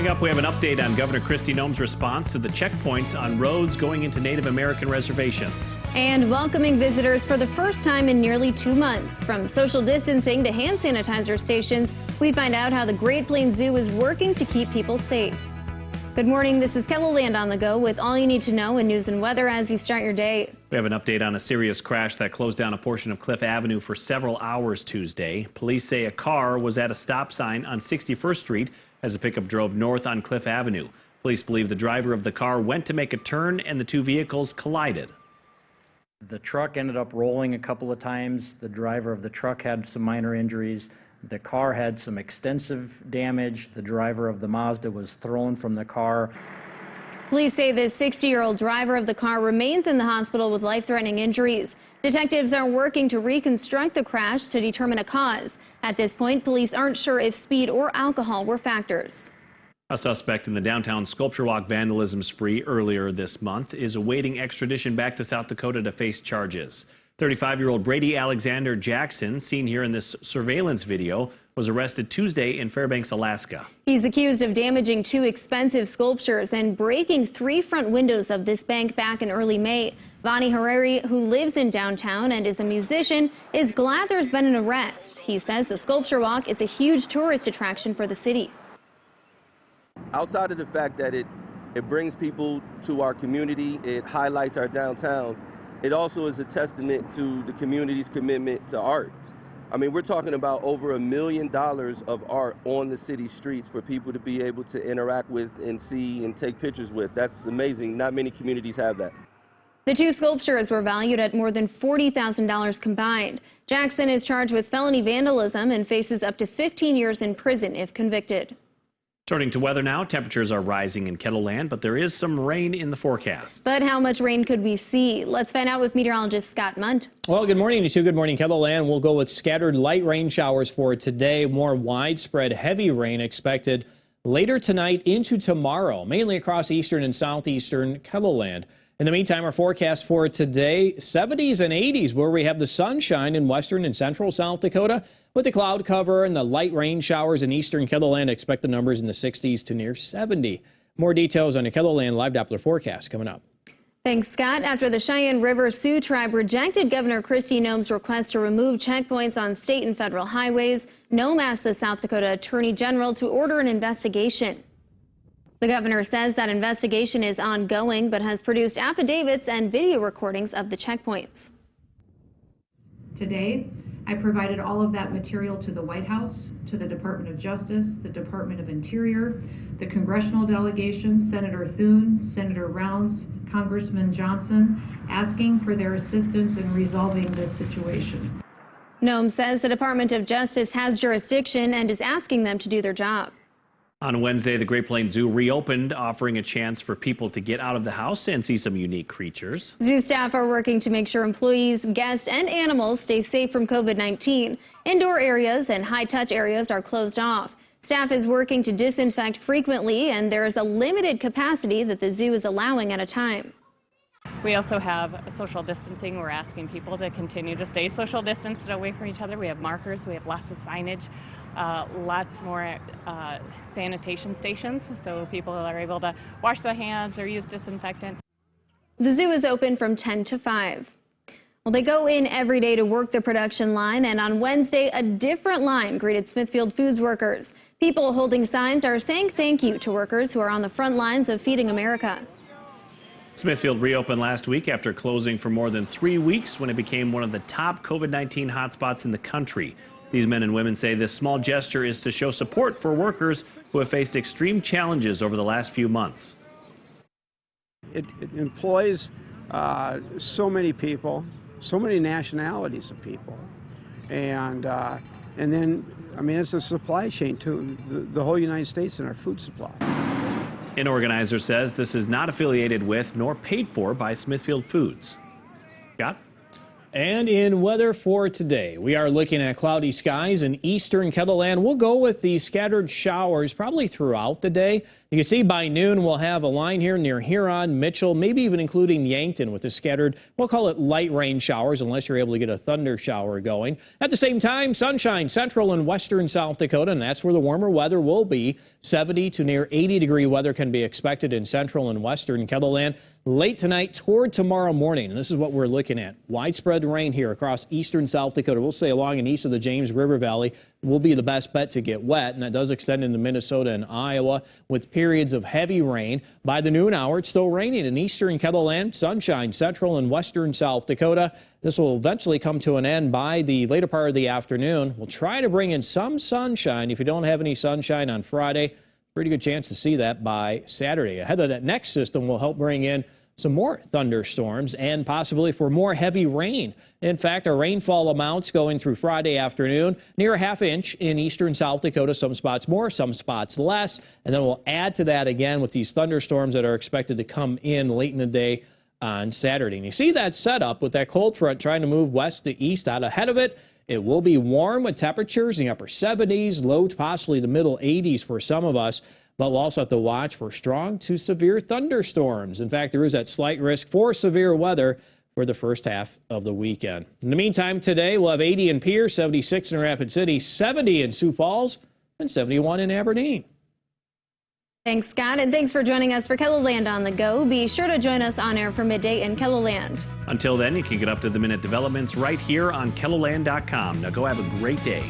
Coming up, we have an update on Governor Kristi Noem's response to the checkpoints on roads going into Native American reservations. And welcoming visitors for the first time in nearly 2 months. From social distancing to hand sanitizer stations, we find out how the Great Plains Zoo is working to keep people safe. Good morning, this is KELOLAND on the go with all you need to know in news and weather as you start your day. We have an update on a serious crash that closed down a portion of Cliff Avenue for several hours Tuesday. Police say a car was at a stop sign on 61st Street as a pickup drove north on Cliff Avenue. Police believe the driver of the car went to make a turn and the two vehicles collided. The truck ended up rolling a couple of times. The driver of the truck had some minor injuries. The car had some extensive damage. The driver of the Mazda was thrown from the car. Police say the 60-year-old driver of the car remains in the hospital with life-threatening injuries. Detectives are working to reconstruct the crash to determine a cause. At this point, police aren't sure if speed or alcohol were factors. A suspect in the downtown Sculpture Walk vandalism spree earlier this month is awaiting extradition back to South Dakota to face charges. 35-year-old Brady Alexander Jackson, seen here in this surveillance video, was arrested Tuesday in Fairbanks, Alaska. He's accused of damaging 2 expensive sculptures and breaking 3 front windows of this bank back in early May. Vani Harari, who lives in downtown and is a musician, is glad there's been an arrest. He says the Sculpture Walk is a huge tourist attraction for the city. Outside of the fact that it brings people to our community, it highlights our downtown, it also is a testament to the community's commitment to art. I mean, we're talking about over $1 million of art on the city streets for people to be able to interact with and see and take pictures with. That's amazing. Not many communities have that. The 2 sculptures were valued at more than $40,000 combined. Jackson is charged with felony vandalism and faces up to 15 years in prison if convicted. Turning to weather now, temperatures are rising in KELOLAND, but there is some rain in the forecast. But how much rain could we see? Let's find out with meteorologist Scott Munt. Well, good morning to you. Good morning, KELOLAND. We'll go with scattered light rain showers for today. More widespread heavy rain expected later tonight into tomorrow, mainly across eastern and southeastern KELOLAND. In the meantime, our forecast for today, 70s and 80s where we have the sunshine in western and central South Dakota. With the cloud cover and the light rain showers in eastern KELOLAND, expect the numbers in the 60s to near 70. More details on your KELOLAND live Doppler forecast coming up. Thanks, Scott. After the Cheyenne River Sioux Tribe rejected Governor Kristi Noem's request to remove checkpoints on state and federal highways, Noem asked the South Dakota Attorney General to order an investigation. The governor says that investigation is ongoing, but has produced affidavits and video recordings of the checkpoints. Today, I provided all of that material to the White House, to the Department of Justice, the Department of Interior, the congressional delegation, Senator Thune, Senator Rounds, Congressman Johnson, asking for their assistance in resolving this situation. Noem says the Department of Justice has jurisdiction and is asking them to do their job. On Wednesday, the Great Plains Zoo reopened, offering a chance for people to get out of the house and see some unique creatures. Zoo staff are working to make sure employees, guests, and animals stay safe from COVID-19. Indoor areas and high-touch areas are closed off. Staff is working to disinfect frequently, and there is a limited capacity that the zoo is allowing at a time. We also have social distancing. We're asking people to continue to stay social distanced away from each other. We have markers. We have lots of signage, lots more sanitation stations, so people are able to wash their hands or use disinfectant. The zoo is open from 10 to 5. Well, they go in every day to work the production line, and on Wednesday, a different line greeted Smithfield Foods workers. People holding signs are saying thank you to workers who are on the front lines of feeding America. Smithfield reopened last week after closing for more than 3 weeks when it became one of the top COVID-19 hotspots in the country. These men and women say this small gesture is to show support for workers who have faced extreme challenges over the last few months. It employs so many people, so many nationalities of people, and then, I mean, it's a supply chain to the whole United States and our food supply. An organizer says this is not affiliated with nor paid for by Smithfield Foods. Scott? And in weather for today, we are looking at cloudy skies in eastern KELOLAND. We'll go with the scattered showers probably throughout the day. You can see by noon we'll have a line here near Huron, Mitchell, maybe even including Yankton with the scattered, we'll call it light rain showers unless you're able to get a thunder shower going. At the same time, sunshine central and western South Dakota, and that's where the warmer weather will be. 70 to near 80-degree weather can be expected in central and western KELOLAND late tonight toward tomorrow morning. And this is what we're looking at. Widespread rain here across eastern South Dakota. We'll say along and east of the James River Valley will be the best bet to get wet, and that does extend into Minnesota and Iowa with periods of heavy rain. By the noon hour, it's still raining in eastern KELOLAND, sunshine central and western South Dakota. This will eventually come to an end by the later part of the afternoon. We'll try to bring in some sunshine. If you don't have any sunshine on Friday, pretty good chance to see that by Saturday. Ahead of that next system will help bring in some more thunderstorms and possibly for more heavy rain. In fact, our rainfall amounts going through Friday afternoon, near a ½ inch in eastern South Dakota, some spots more, some spots less. And then we'll add to that again with these thunderstorms that are expected to come in late in the day on Saturday. And you see that setup with that cold front trying to move west to east. Out ahead of it, it will be warm with temperatures in the upper 70s, low to possibly the middle 80s for some of us. But we'll also have to watch for strong to severe thunderstorms. In fact, there is that slight risk for severe weather for the first half of the weekend. In the meantime, today we'll have 80 in Pierce, 76 in Rapid City, 70 in Sioux Falls, and 71 in Aberdeen. Thanks, Scott, and thanks for joining us for KELOLAND on the Go. Be sure to join us on air for midday in KELOLAND. Until then, you can get up to the minute developments right here on KELOLAND.com. Now go have a great day.